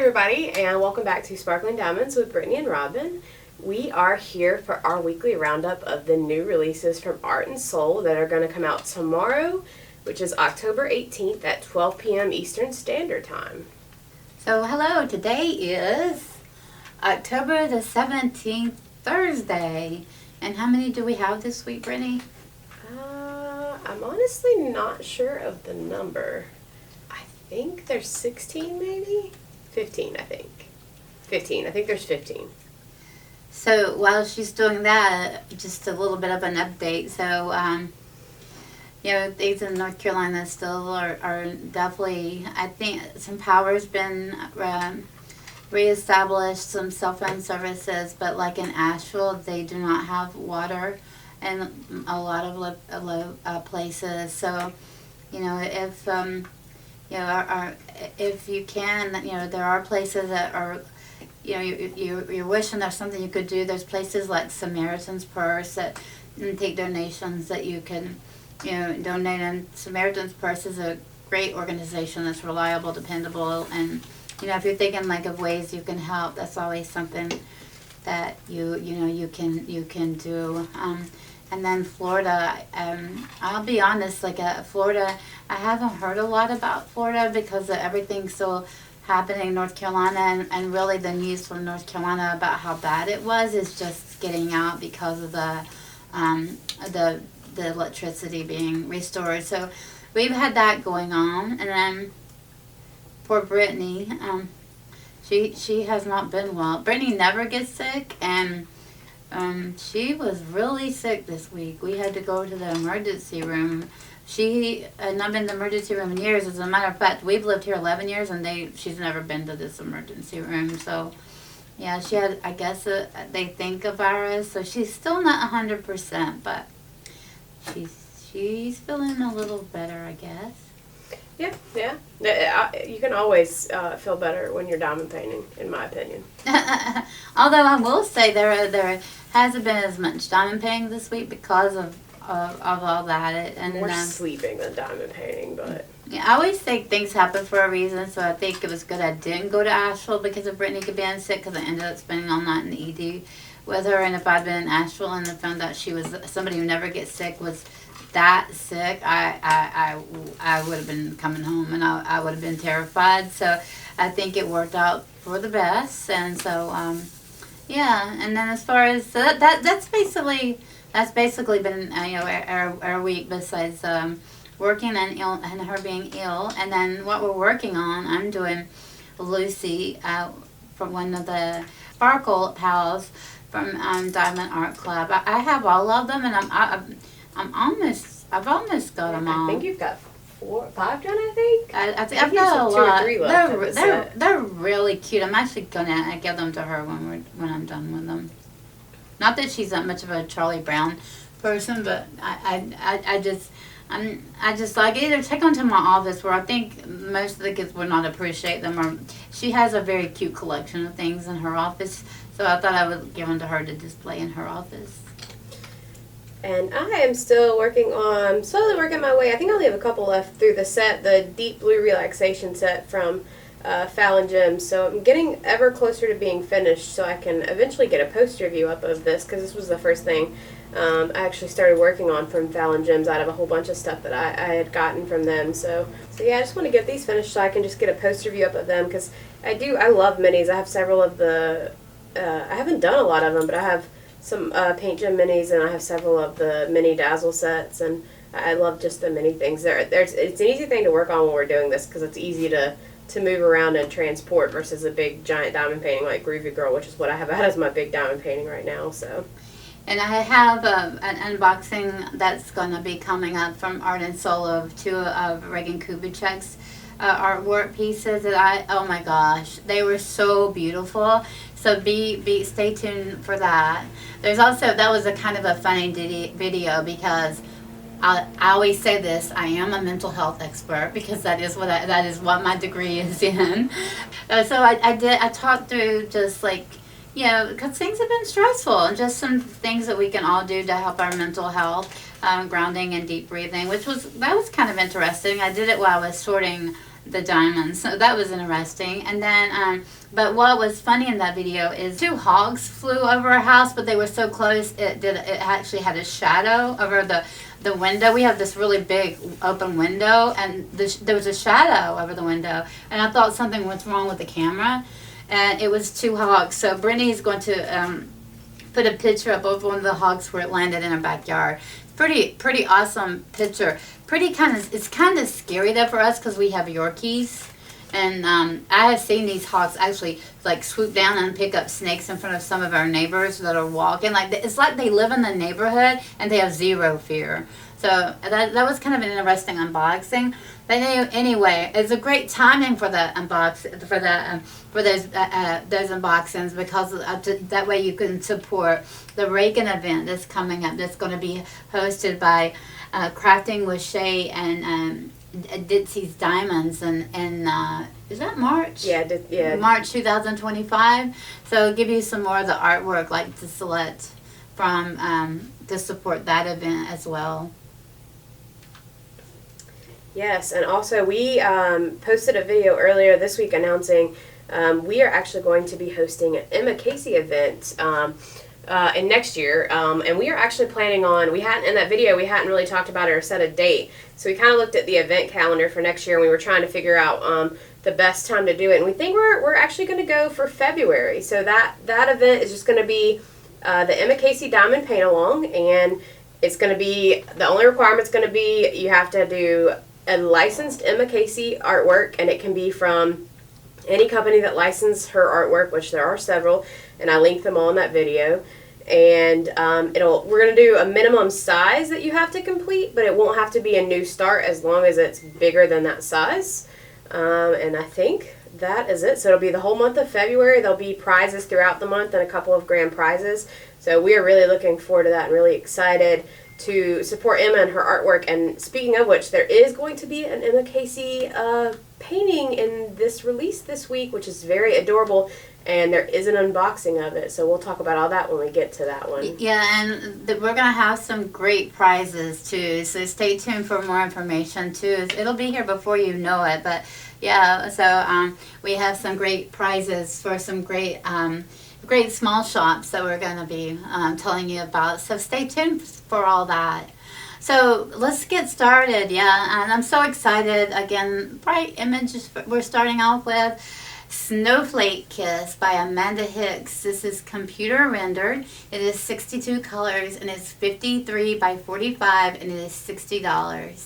everybody, and welcome back to Sparkling Diamonds with Brittany and Robin. We are here for our weekly roundup of the new releases from Art and Soul that are going to come out tomorrow, which is October 18th at 12 p.m. Eastern Standard Time. So hello, today is October the 17th, Thursday. And how many do we have this week, Brittany? I'm honestly not sure of the number. I think there's 16 maybe? 15, I think. 15. I think there's 15. So while she's doing that, just a little bit of an update. So, things in North Carolina still are definitely, I think some power's been reestablished, some cell phone services, but like in Asheville, they do not have water in a lot of places. So, if you can, there are places that are, you're wishing there's something you could do. There's places like Samaritan's Purse that take donations that you can, donate. And Samaritan's Purse is a great organization that's reliable, dependable, and if you're thinking like of ways you can help, that's always something that you can do. And then Florida, I'll be honest, Florida, I haven't heard a lot about Florida because everything's still happening in North Carolina, and really the news from North Carolina about how bad it was is just getting out because of the electricity being restored. So we've had that going on, and then poor Brittany, she has not been well. Brittany never gets sick, and she was really sick this week. We had to go to the emergency room. She had not been to the emergency room in years. As a matter of fact, we've lived here 11 years, and she's never been to this emergency room. So, yeah, she had, I guess, they think a virus. So she's still not 100%, but she's feeling a little better, I guess. Yeah. You can always feel better when you're diamond painting, in my opinion. Although I will say there hasn't been as much diamond painting this week because of all that. And more sleeping than diamond painting, but... Yeah, I always think things happen for a reason, so I think it was good I didn't go to Asheville because of Brittany being sick, because I ended up spending all night in the ED with her. And if I'd been in Asheville and I found out she was somebody who never gets sick, was that sick, I would have been coming home, and I would have been terrified. So I think it worked out for the best. And so and then as far as that's basically been our week, besides working and her being ill. And then what we're working on, I'm doing Lucy from one of the Sparkle pals from Diamond Art Club. I have all of them, and I've almost got them all. I think you've got 4 or 5 done, I think. I think I've got a lot. 2 or 3 left. They're really cute. I'm actually gonna give them to her when I'm done with them. Not that she's that much of a Charlie Brown person, but I just like either take them to my office, where I think most of the kids would not appreciate them, or she has a very cute collection of things in her office, so I thought I would give them to her to display in her office. And I am still slowly working my way. I think I only have a couple left through the set, the Deep Blue Relaxation set from Fallon Gems. So I'm getting ever closer to being finished, so I can eventually get a poster review up of this, because this was the first thing I actually started working on from Fallon Gems out of a whole bunch of stuff that I had gotten from them. So yeah, I just want to get these finished so I can just get a poster review up of them, because I love minis. I have several of the, I haven't done a lot of them, but I have some Paint Gem minis, and I have several of the mini Dazzle sets, and I love just the mini things. It's an easy thing to work on when we're doing this, because it's easy to move around and transport versus a big giant diamond painting like Groovy Girl, which is what I have out as my big diamond painting right now. So. And I have an unboxing that's going to be coming up from Art and Soul of 2 of Regan Kubecek's artwork pieces that oh my gosh, they were so beautiful. So stay tuned for that. There's also, that was a kind of a funny video, because I always say this, I am a mental health expert, because that is what my degree is in. So I talked through just like, because things have been stressful, and just some things that we can all do to help our mental health, grounding and deep breathing, that was kind of interesting. I did it while I was sorting the diamonds. So that was interesting. And then, but what was funny in that video is 2 hogs flew over our house, but they were so close it actually had a shadow over the window. We have this really big open window, and there was a shadow over the window, and I thought something was wrong with the camera, and it was 2 hogs. So Brittany's going to put a picture up of one of the hogs where it landed in our backyard. Pretty awesome picture. It's kind of scary though for us because we have Yorkies, and I have seen these hawks actually like swoop down and pick up snakes in front of some of our neighbors that are walking. Like it's like they live in the neighborhood and they have zero fear. So that was kind of an interesting unboxing. But anyway, it's a great timing for the for those unboxings, because that way you can support the Regan event that's coming up. That's going to be hosted by Crafting with Shay and Ditsy's Diamonds, and is that March? Yeah. March 2025. So it'll give you some more of the artwork, like to select from to support that event as well. Yes, and also we posted a video earlier this week announcing we are actually going to be hosting an Emma Casey event in next year, and we are actually planning on, in that video we hadn't really talked about it or set a date, so we kind of looked at the event calendar for next year, and we were trying to figure out the best time to do it, and we think we're actually going to go for February. So that event is just going to be the Emma Casey Diamond Paint Along, and it's going to be, the only requirement's going to be you have to do a licensed Emma Casey artwork, and it can be from any company that licensed her artwork, which there are several, and I linked them all in that video. And we're going to do a minimum size that you have to complete, but it won't have to be a new start as long as it's bigger than that size. And I think that is it. So it'll be the whole month of February. There'll be prizes throughout the month and a couple of grand prizes. So we are really looking forward to that and really excited to support Emma and her artwork. And speaking of which, there is going to be an Emma Casey painting in this release this week, which is very adorable, and there is an unboxing of it, so we'll talk about all that when we get to that one. Yeah, and we're going to have some great prizes too, so stay tuned for more information too. It'll be here before you know it, but yeah, so we have some great prizes for some great small shops that we're going to be telling you about, so stay tuned for all that. So let's get started, yeah, and I'm so excited. Again, bright images we're starting off with. Snowflake Kiss by Amanda Hicks. This is computer rendered. It is 62 colors, and it's 53 by 45, and it is $60.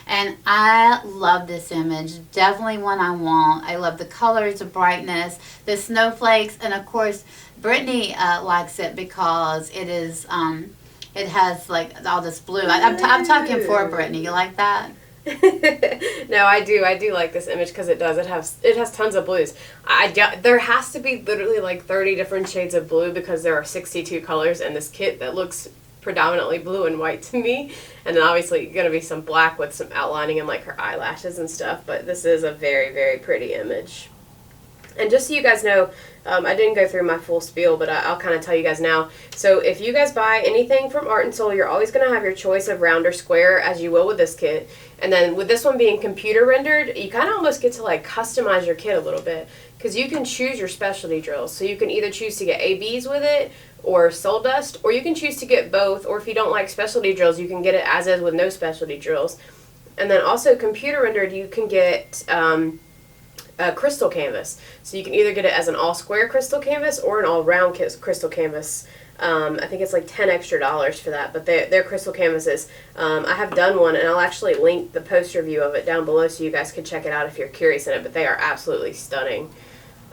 And I love this image. Definitely one I want. I love the colors, the brightness, the snowflakes, and of course Brittany likes it because it is it has like all this blue. I'm talking for Brittany. You like that? No, I do like this image because it has tons of blues. There has to be literally like 30 different shades of blue because there are 62 colors in this kit that looks predominantly blue and white to me, and then obviously going to be some black with some outlining and like her eyelashes and stuff, but this is a very, very pretty image. And just so you guys know, I didn't go through my full spiel, but I'll kind of tell you guys now. So if you guys buy anything from Art and Soul, you're always going to have your choice of round or square, as you will with this kit. And then with this one being computer rendered, you kind of almost get to like customize your kit a little bit, because you can choose your specialty drills. So you can either choose to get ABs with it or soul dust, or you can choose to get both, or if you don't like specialty drills, you can get it as is with no specialty drills. And then also computer rendered, you can get crystal canvas. So you can either get it as an all square crystal canvas or an all round crystal canvas. I think it's like $10 extra for that, but they're crystal canvases. I have done one, and I'll actually link the poster view of it down below so you guys can check it out if you're curious in it, but they are absolutely stunning.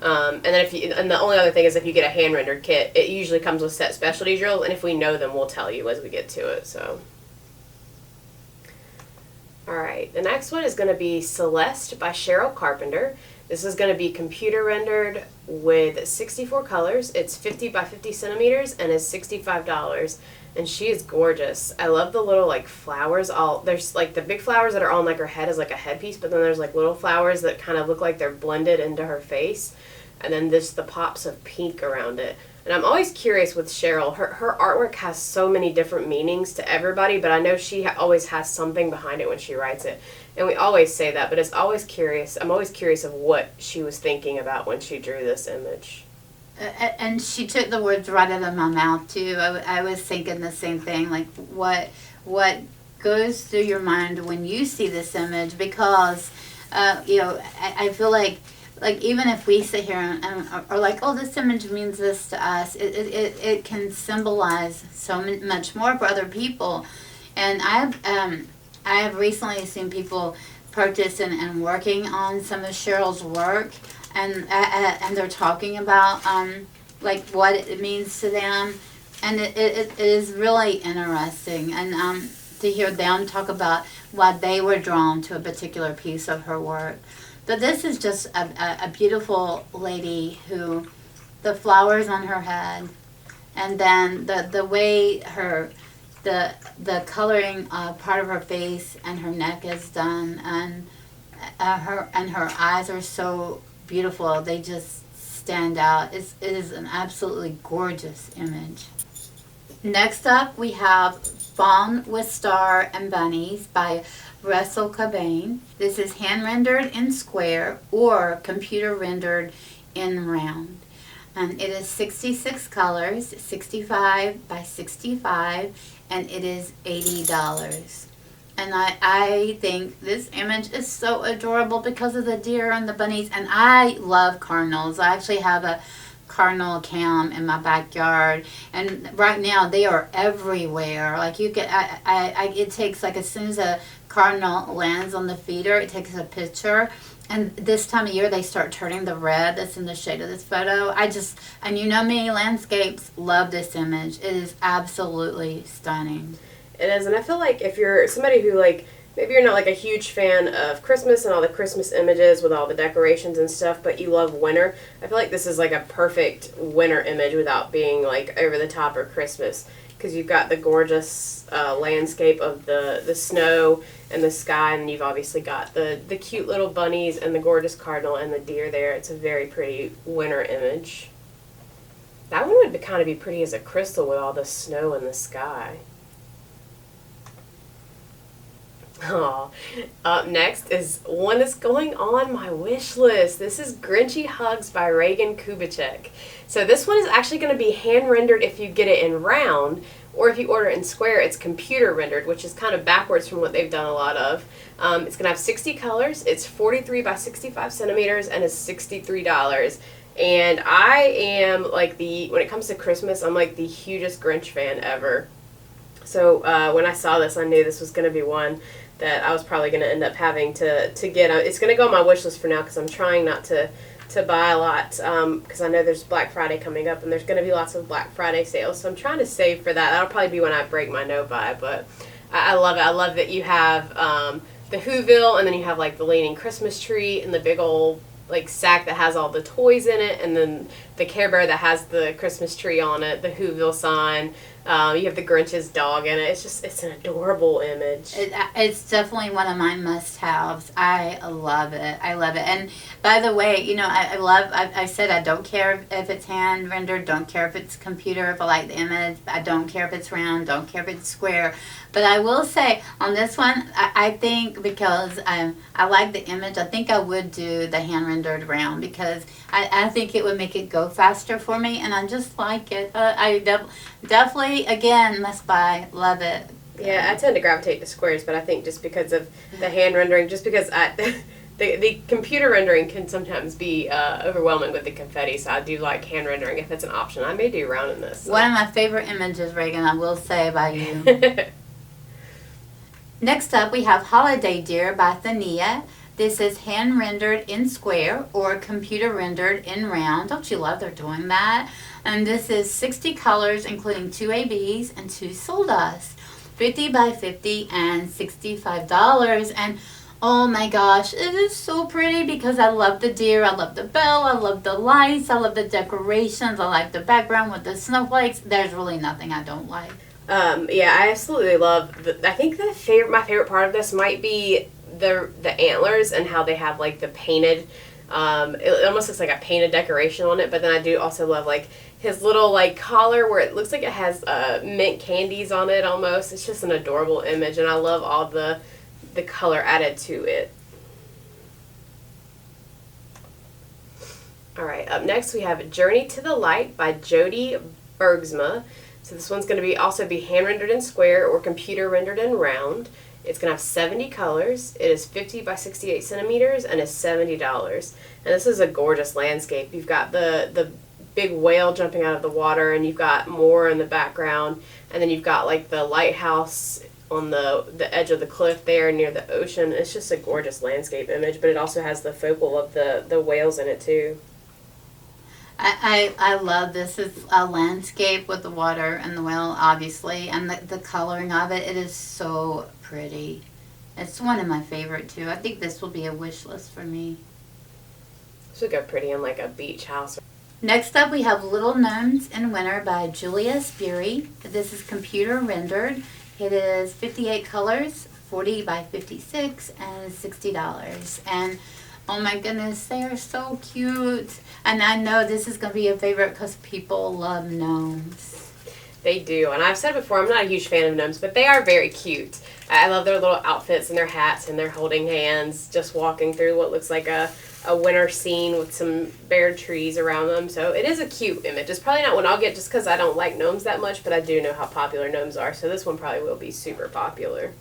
And then and the only other thing is if you get a hand rendered kit, it usually comes with set specialty drills, and if we know them, we'll tell you as we get to it. So alright, the next one is going to be Celeste by Cheryl Carpenter. This is going to be computer rendered with 64 colors. It's 50 by 50 centimeters and is $65. And she is gorgeous. I love the little like flowers. There's like the big flowers that are on like her head as like a headpiece, but then there's like little flowers that kind of look like they're blended into her face. And then the pops of pink around it. And I'm always curious with Cheryl. Her artwork has so many different meanings to everybody, but I know she always has something behind it when she writes it. And we always say that, but it's always curious. I'm always curious of what she was thinking about when she drew this image. And she took the words right out of my mouth too. I was thinking the same thing, like what goes through your mind when you see this image, because I feel like even if we sit here and are like, oh, this image means this to us, it can symbolize so much more for other people. And I have recently seen people purchase and working on some of Cheryl's work, and they're talking about like what it means to them, and it is really interesting, and to hear them talk about why they were drawn to a particular piece of her work. But this is just a beautiful lady who, the flowers on her head, and then the way the coloring part of her face and her neck is done, and her eyes are so beautiful. They just stand out. It is an absolutely gorgeous image. Next up, we have Fawn with Star and Bunnies by Cobane. This is hand rendered in square or computer rendered in round. And it is 66 colors, 65 by 65, and it is $80. And I think this image is so adorable because of the deer and the bunnies. And I love cardinals. I actually have a cardinal cam in my backyard, and right now they are everywhere. Like you get, it takes, like, as soon as a cardinal lands on the feeder, it takes a picture. And this time of year, they start turning the red that's in the shade of this photo. And you know me, landscapes, love this image. It is absolutely stunning. It is, and I feel like if you're somebody who, like, maybe you're not, like, a huge fan of Christmas and all the Christmas images with all the decorations and stuff, but you love winter, I feel like this is, like, a perfect winter image without being, like, over the top or Christmas, because you've got the gorgeous landscape of the snow and the sky, and you've obviously got the cute little bunnies and the gorgeous cardinal and the deer there. It's a very pretty winter image. That one would kind of be pretty as a crystal with all the snow in the sky. Oh, up next is one that's going on my wish list. This is Grinchy Hugs by Regan Kubecek. So this one is actually going to be hand rendered if you get it in round, or if you order it in square, it's computer rendered, which is kind of backwards from what they've done a lot of. It's going to have 60 colors. It's 43 by 65 centimeters, and it's $63. And I am like when it comes to Christmas, I'm like the hugest Grinch fan ever. So when I saw this, I knew this was going to be one that I was probably going to end up having to get. It's going to go on my wish list for now because I'm trying not to buy a lot because I know there's Black Friday coming up and there's going to be lots of Black Friday sales. So I'm trying to save for that. That'll probably be when I break my no buy. But I love it. I love that you have the Whoville, and then you have like the leaning Christmas tree and the big old like sack that has all the toys in it, and then the Care Bear that has the Christmas tree on it, the Whoville sign. You have the Grinch's dog in it. It's an adorable image. It's definitely one of my must-haves. I love it. I love it. And by the way, you know, I said I don't care if it's hand rendered, don't care if it's computer, if I like the image, I don't care if it's round, don't care if it's square. But I will say, on this one, I think because I like the image, I think I would do the hand-rendered round because I think it would make it go faster for me, and I just like it. I definitely, again, must buy. Love it. Yeah, I tend to gravitate to squares, but I think just because of the hand rendering, just because the computer rendering can sometimes be overwhelming with the confetti, so I do like hand rendering if it's an option. I may do round in this. So. One of my favorite images, Regan, I will say about you. Next up, we have Holiday Deer by Thaneeya. This is hand rendered in square or computer rendered in round. Don't you love they're doing that? And this is 60 colors, including 2 ABs and 2 Soldust. 50 by 50 and $65. And oh my gosh, it is so pretty because I love the deer, I love the bell, I love the lights, I love the decorations, I like the background with the snowflakes. There's really nothing I don't like. Yeah, I absolutely love. I think my favorite part of this might be the antlers and how they have like the painted. It almost looks like a painted decoration on it, but then I do also love like his little like collar where it looks like it has mint candies on it almost. It's just an adorable image, and I love all the color added to it. Alright, up next we have Journey to the Light by Jody Bergsma. So this one's going to also be hand rendered in square or computer rendered in round. It's going to have 70 colors. It is 50 by 68 centimeters and is $70. And this is a gorgeous landscape. You've got the big whale jumping out of the water, and you've got more in the background, and then you've got like the lighthouse on the edge of the cliff there near the ocean. It's just a gorgeous landscape image, but it also has the focal of the whales in it too. I love this. It's a landscape with the water and the whale, obviously, and the coloring of it. It is so pretty. It's one of my favorite too. I think this will be a wish list for me. This would go pretty in like a beach house. Next up, we have Little Gnomes in Winter by Julia Spiri. This is computer rendered. It is 58 colors, 40 by 56, and $60. And oh my goodness, they are so cute. And I know this is going to be a favorite because people love gnomes. They do. And I've said before, I'm not a huge fan of gnomes, but they are very cute. I love their little outfits and their hats, and they're holding hands, just walking through what looks like a winter scene with some bare trees around them. So it is a cute image. It's probably not one I'll get just because I don't like gnomes that much, but I do know how popular gnomes are. So this one probably will be super popular.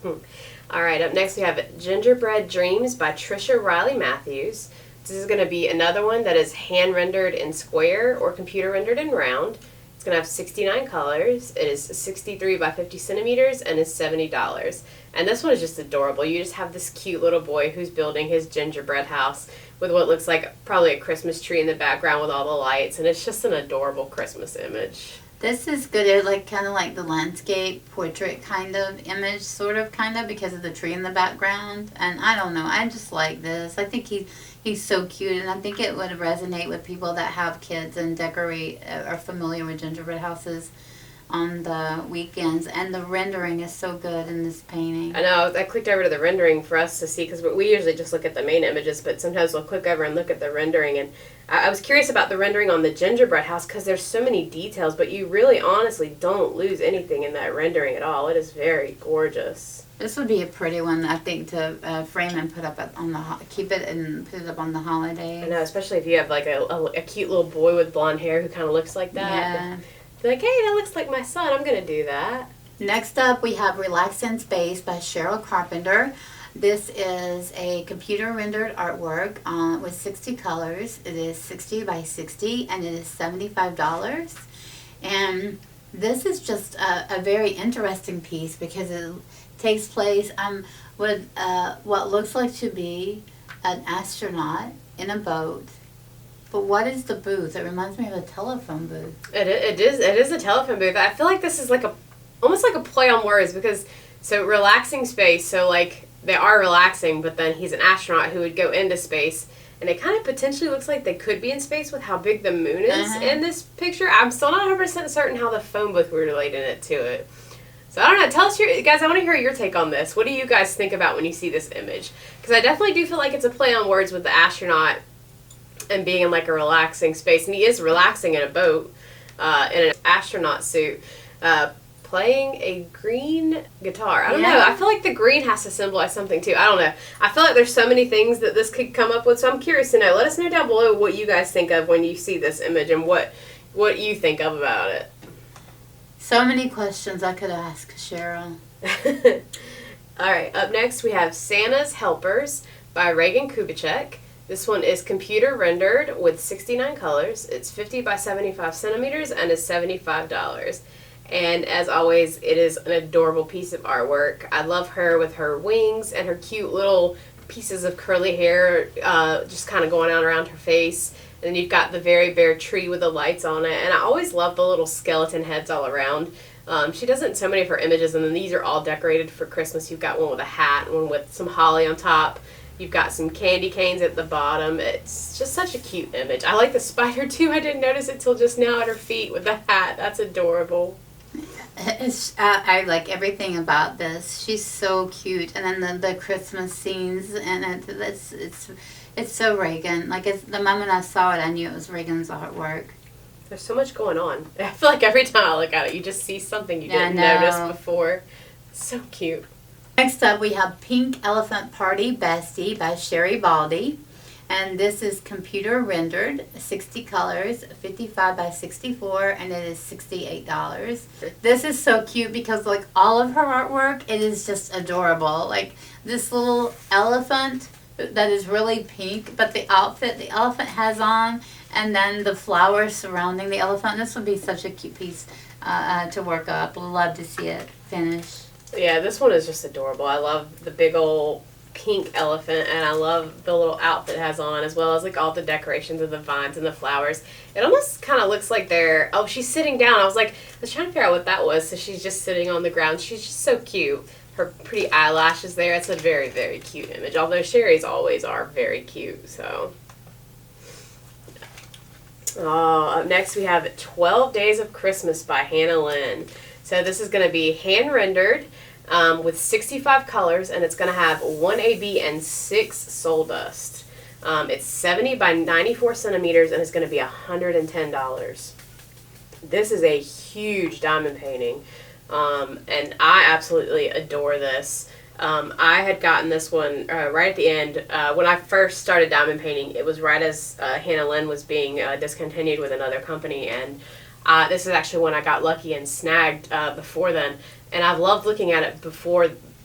All right, up next we have Gingerbread Dreams by Tricia Reilly-Matthews. This is going to be another one that is hand rendered in square or computer rendered in round. It's going to have 69 colors. It is 63 by 50 centimeters and is $70. And this one is just adorable. You just have this cute little boy who's building his gingerbread house with what looks like probably a Christmas tree in the background with all the lights. And it's just an adorable Christmas image. This is good. It's like kind of like the landscape portrait kind of image, sort of, kind of, because of the tree in the background. And I don't know. I just like this. I think he's so cute, and I think it would resonate with people that have kids and decorate, are familiar with gingerbread houses on the weekends. And the rendering is so good in this painting. I know. I clicked over to the rendering for us to see, because we usually just look at the main images, but sometimes we'll click over and look at the rendering. And I was curious about the rendering on the gingerbread house because there's so many details, but you really honestly don't lose anything in that rendering at all. It is very gorgeous. This would be a pretty one, I think, to frame and put up on keep it and put it up on the holidays. I know, especially if you have like a cute little boy with blonde hair who kind of looks like that. Yeah. Be like, hey, that looks like my son. I'm gonna do that. Next up, we have Relax in Space by Cheryl Carpenter. This is a computer rendered artwork with 60 colors. It is 60 by 60 and it is $75. And this is just a very interesting piece because it takes place with what looks like to be an astronaut in a boat. But what is the booth? It reminds me of a telephone booth. It is a telephone booth. I feel like this is like almost like a play on words because so relaxing space. So like they are relaxing, but then he's an astronaut who would go into space, and it kind of potentially looks like they could be in space with how big the moon is in this picture. I'm still not 100% certain how the phone booth we're relating it to it. So I don't know. Tell us guys. I want to hear your take on this. What do you guys think about when you see this image? Because I definitely do feel like it's a play on words with the astronaut and being in like a relaxing space, and he is relaxing in a boat in an astronaut suit. Playing a green guitar. I don't know. I feel like the green has to symbolize something too. I don't know. I feel like there's so many things that this could come up with, so I'm curious to know. Let us know down below what you guys think of when you see this image and what you think of about it. So many questions I could ask, Cheryl. Alright, up next we have Santa's Helpers by Regan Kubecek. This one is computer rendered with 69 colors. It's 50 by 75 centimeters and is $75. And as always, it is an adorable piece of artwork. I love her with her wings and her cute little pieces of curly hair just kind of going out around her face. And then you've got the very bare tree with the lights on it. And I always love the little skeleton heads all around. She does it in so many of her images, and then these are all decorated for Christmas. You've got one with a hat, one with some holly on top. You've got some candy canes at the bottom. It's just such a cute image. I like the spider too. I didn't notice it till just now at her feet with the hat. That's adorable. I like everything about this. She's so cute, and then the Christmas scenes, and It's so Regan. Like, it's, the moment I saw it, I knew it was Regan's artwork. There's so much going on. I feel like every time I look at it, you just see something you didn't notice before. So cute. Next up, we have Pink Elephant Party Bestie by Sherri Baldy. And this is computer rendered, 60 colors, 55 by 64, and it is $68. This is so cute because, like, all of her artwork, it is just adorable. Like, this little elephant that is really pink, but the outfit the elephant has on, and then the flowers surrounding the elephant. This would be such a cute piece to work up. Love to see it finish. Yeah, this one is just adorable. I love the big old pink elephant, and I love the little outfit it has on, as well as like all the decorations of the vines and the flowers. It almost kind of looks like she's sitting down. I was trying to figure out what that was. So she's just sitting on the ground. She's just so cute. Her pretty eyelashes there. It's a very, very cute image. Although Sherri's always are very cute. So, up next we have 12 Days of Christmas by Hannah Lynn. So this is going to be hand rendered. With 65 colors, and it's going to have 1 AB and 6 soul dust. It's 70 by 94 centimeters, and it's going to be $110. This is a huge diamond painting, and I absolutely adore this. I had gotten this one right at the end. When I first started diamond painting, it was right as Hannah Lynn was being discontinued with another company, and this is actually when I got lucky and snagged before then. And I've loved looking at it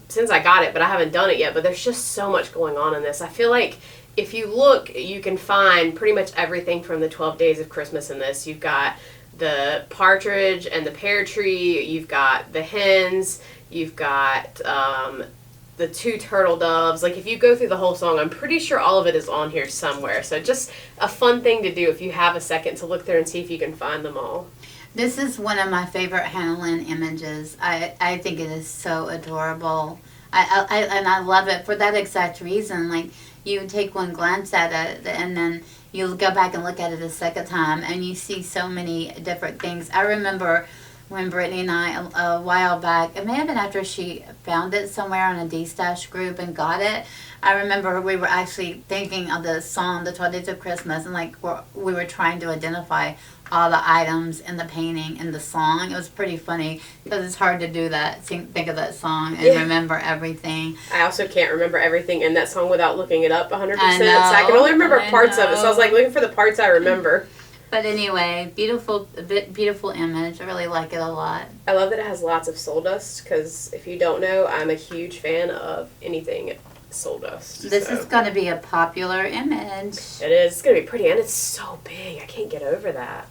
since I got it, but I haven't done it yet. But there's just so much going on in this. I feel like if you look, you can find pretty much everything from the 12 Days of Christmas in this. You've got the partridge and the pear tree. You've got the hens. You've got the 2 turtle doves. Like, if you go through the whole song, I'm pretty sure all of it is on here somewhere. So just a fun thing to do if you have a second to look through and see if you can find them all. This is one of my favorite Hannah Lynn images. I think it is so adorable. I love it for that exact reason. Like, you take one glance at it and then you go back and look at it a second time and you see so many different things. I remember when Brittany and I, a while back, it may have been after she found it somewhere on a D-Stash group and got it, I remember we were actually thinking of the song, The 12 Days of Christmas, and like we were trying to identify all the items in the painting in the song. It was pretty funny because it's hard to do that, think of that song and remember everything. I also can't remember everything in that song without looking it up 100%. So I can only remember parts of it. So I was like looking for the parts I remember. But anyway, beautiful image. I really like it a lot. I love that it has lots of soul dust because if you don't know, I'm a huge fan of anything soul dust. This is going to be a popular image. It is. It's going to be pretty, and it's so big. I can't get over that.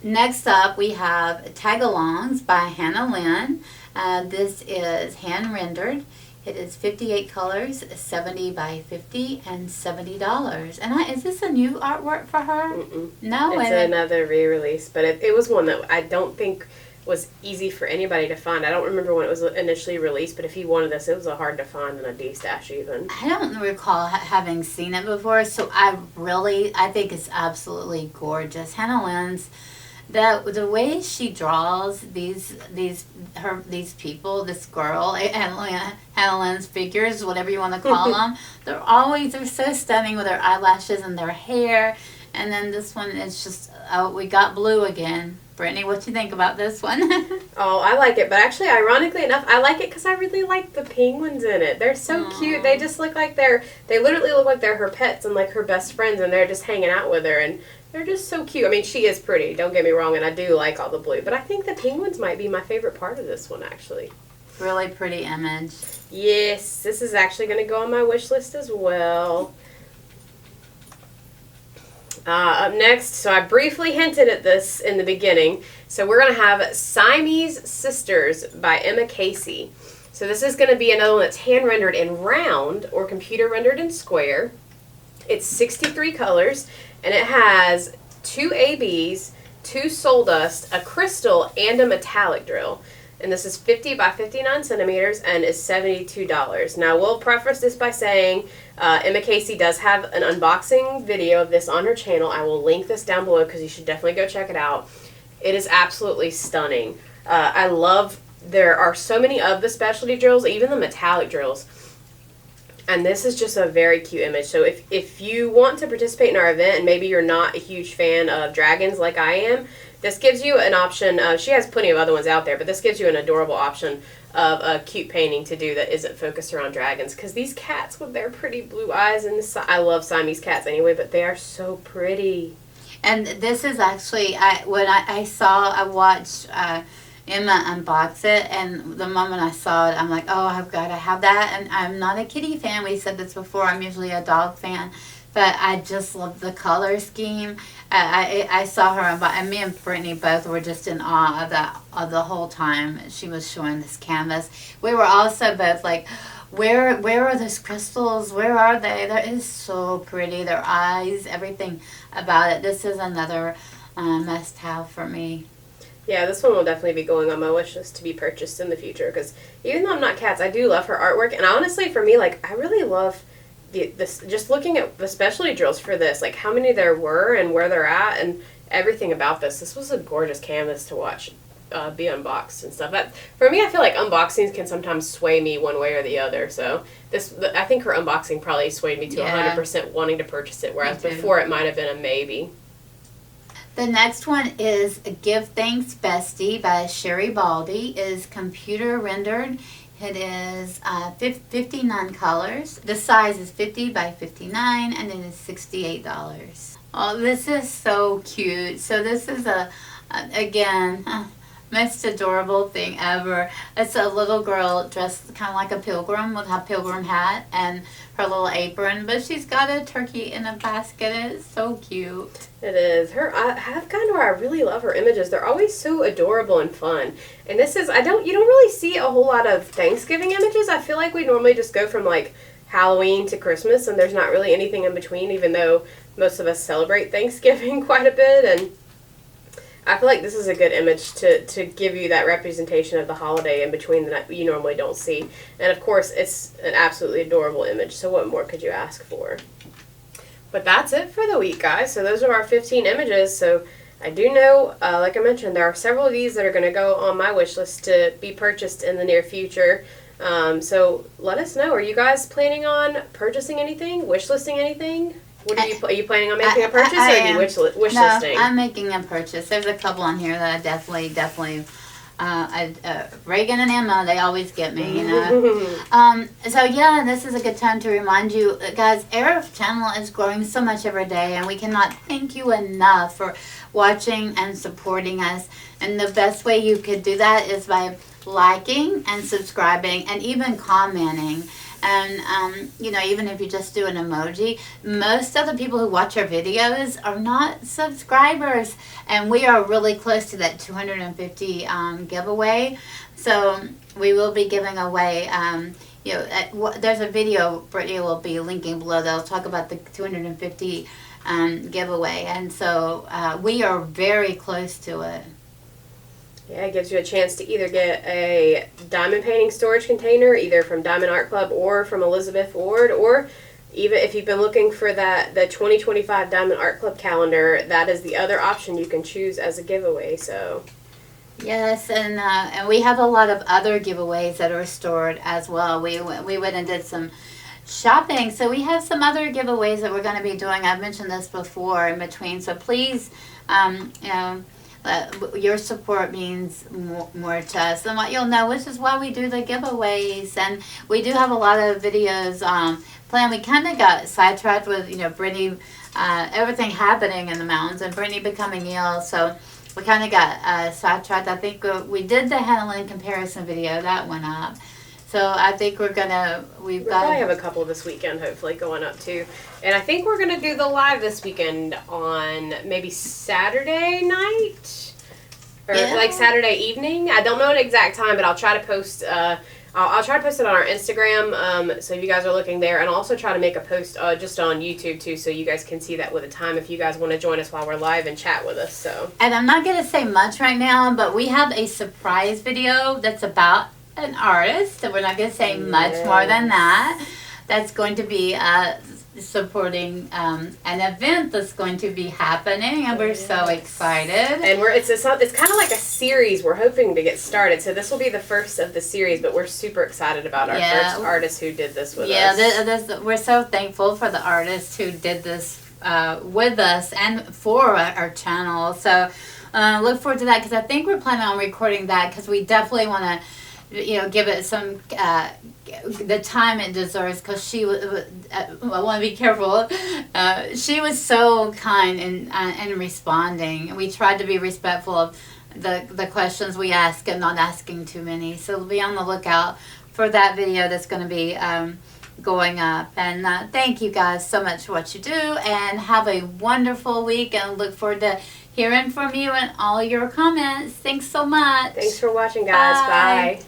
Next up, we have Tagalongs by Hannah Lynn. This is hand rendered. It is 58 colors, 70 by 50, and $70. And is this a new artwork for her? Mm-mm. No, it's another re-release, but it was one that I don't think was easy for anybody to find. I don't remember when it was initially released, but if you wanted this, it was hard to find in a D-Stash even. I don't recall having seen it before, so I think it's absolutely gorgeous. Hannah Lynn's, the way she draws these people, this girl, Hannah Lynn's figures, whatever you want to call them, they're so stunning with their eyelashes and their hair. And then this one is just, we got blue again. Brittany, what do you think about this one? Oh, I like it, but actually, ironically enough, I like it because I really like the penguins in it. They're so cute. They just look like they literally look like they're her pets and like her best friends, and they're just hanging out with her, and they're just so cute. I mean, she is pretty, don't get me wrong, and I do like all the blue, but I think the penguins might be my favorite part of this one, actually. Really pretty image. Yes, this is actually going to go on my wish list as well. Up next, so I briefly hinted at this in the beginning. So we're going to have Siamese Sisters by Emma Casey. So this is going to be another one that's hand rendered in round or computer rendered in square. It's 63 colors, and it has 2 ABs, 2 soul dust, a crystal, and a metallic drill. And this is 50 by 59 centimeters and is $72. Now, we'll preface this by saying Emma Casey does have an unboxing video of this on her channel. I will link this down below because you should definitely go check it out. It is absolutely stunning. I love, there are so many of the specialty drills, even the metallic drills. And this is just a very cute image. So if you want to participate in our event and maybe you're not a huge fan of dragons like I am, this gives you an option. She has plenty of other ones out there, but this gives you an adorable option of a cute painting to do that isn't focused around dragons. Because these cats with their pretty blue eyes, and I love Siamese cats anyway, but they are so pretty. And this is actually, I watched Emma unbox it, and the moment I saw it, I'm like, oh, I've got to have that. And I'm not a kitty fan. We said this before. I'm usually a dog fan. But I just love the color scheme. I saw her, and me and Brittany both were just in awe of that the whole time she was showing this canvas. We were also both like, where are those crystals? Where are they? That is so pretty. Their eyes, everything about it. This is another must-have for me. Yeah, this one will definitely be going on my wish list to be purchased in the future. Because even though I'm not cats, I do love her artwork. And honestly, for me, like, I really love this, just looking at the specialty drills for this, like how many there were and where they're at and everything about this. This was a gorgeous canvas to watch be unboxed and stuff. But for me, I feel like unboxings can sometimes sway me one way or the other. So I think her unboxing probably swayed me to 100% wanting to purchase it, whereas before it might have been a maybe. The next one is Give Thanks Bestie by Sherri Baldy. It is computer rendered. It is 59 colors. The size is 50 by 59, and it is $68. Oh, this is so cute. So this is again, most adorable thing ever. It's a little girl dressed kind of like a pilgrim with a pilgrim hat and her little apron, but she's got a turkey in a basket. It's so cute. It is. I have gotten to where I really love her images. They're always so adorable and fun. And this is, you don't really see a whole lot of Thanksgiving images. I feel like we normally just go from like Halloween to Christmas, and there's not really anything in between, even though most of us celebrate Thanksgiving quite a bit. And I feel like this is a good image to give you that representation of the holiday in between that you normally don't see. And of course, it's an absolutely adorable image, so what more could you ask for? But that's it for the week, guys. So those are our 15 images. So I do know, like I mentioned, there are several of these that are going to go on my wish list to be purchased in the near future. So let us know. Are you guys planning on purchasing anything, wish listing anything? What are you planning on making a purchase, or are you wish listing? I'm making a purchase. There's a couple on here that I definitely, Regan and Emma, they always get me, you know. So yeah, this is a good time to remind you, guys, our channel is growing so much every day, and we cannot thank you enough for watching and supporting us. And the best way you could do that is by liking and subscribing and even commenting. And, even if you just do an emoji, most of the people who watch our videos are not subscribers. And we are really close to that 250 giveaway. So we will be giving away, there's a video Brittany will be linking below that'll talk about the 250 giveaway. And so we are very close to it. Yeah, it gives you a chance to either get a diamond painting storage container, either from Diamond Art Club or from Elizabeth Ward, or even if you've been looking for the 2025 Diamond Art Club calendar, that is the other option you can choose as a giveaway. So yes, and we have a lot of other giveaways that are stored as well. We went and did some shopping, so we have some other giveaways that we're going to be doing. I've mentioned this before in between, so please, your support means more to us than what you'll know, which is why we do the giveaways. And we do have a lot of videos planned. We kind of got sidetracked with, Brittany, everything happening in the mountains and Brittany becoming ill. So we kind of got sidetracked. I think we did the Hannah Lynn comparison video. That went up. So I think we'll probably have a couple this weekend, hopefully, going up too. And I think we're going to do the live this weekend on maybe Saturday night or like Saturday evening. I don't know an exact time, but I'll try to post. I'll try to post it on our Instagram. So if you guys are looking there, and I'll also try to make a post just on YouTube too, so you guys can see that with a time if you guys want to join us while we're live and chat with us. So. And I'm not going to say much right now, but we have a surprise video that's about an artist, and we're not going to say much more than that. That's going to be supporting an event that's going to be happening, and we're so excited. And it's kind of like a series we're hoping to get started. So this will be the first of the series, but we're super excited about our first artist who did this with us. We're so thankful for the artist who did this with us and for our channel. So look forward to that, because I think we're planning on recording that, because we definitely want to, give it some the time it deserves, because she was. I want to be careful. She was so kind in responding. We tried to be respectful of the questions we ask and not asking too many. So be on the lookout for that video that's going to be going up. And thank you guys so much for what you do, and have a wonderful week, and look forward to hearing from you and all your comments. Thanks so much. Thanks for watching, guys. Bye.